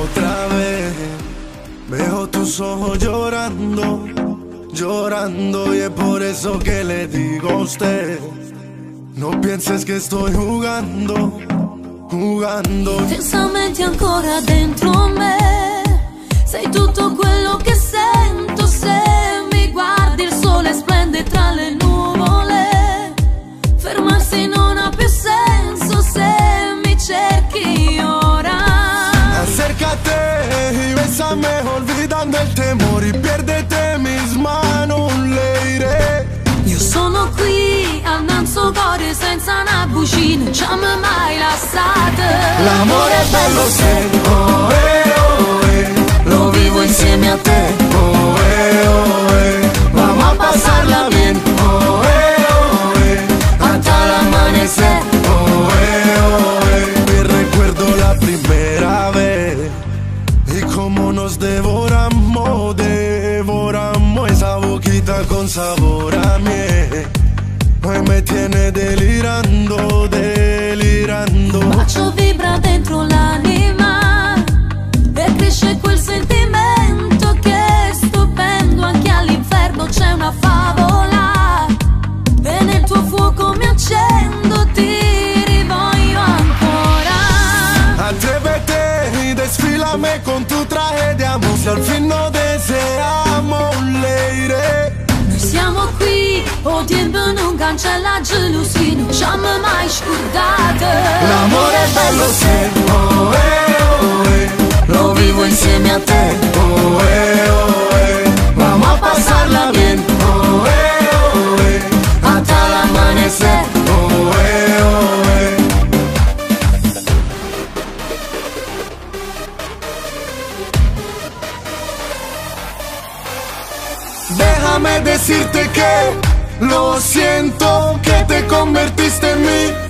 Otra vez veo tus ojos llorando, llorando, y es por eso que le digo a usted: no pienses che sto jugando, jugando. Intensamente ancora dentro me, sei tutto quello che sento. Se mi guardi il sole splende tra le nuvole, fermarsi non ha più senso se mi cerchi ora. Acércate y bésame olvidando el temor, y piérdete mis manos, leire. Io sono qui al nanzo cuore senza una bucina, non ci amo mai lasciate. L'amore è bello se lo vivo insieme a te. Vamos a pasarla bien, hasta el amanecer. Me recuerdo la primera vez y cómo nos devoramos, devoramos esa boquita con sabor a miel. Hoy me tiene delirando, delirando. Un bacio vibra dentro l'anima e cresce quel sentimento che è stupendo. Anche all'inferno c'è una favola e nel tuo fuoco mi accendo, ti rivoglio ancora. Atrévete y desfílame con tu traje de amor, si al fin no deseamos, leire. Noi siamo qui, o tempo non cancella gelosia, non ci amo mai scordate. L'amore è bello se lo vivo insieme a te. Vamos a pasarla bien, hasta el amanecer. Déjame decirte que lo siento, que te convertiste en mí.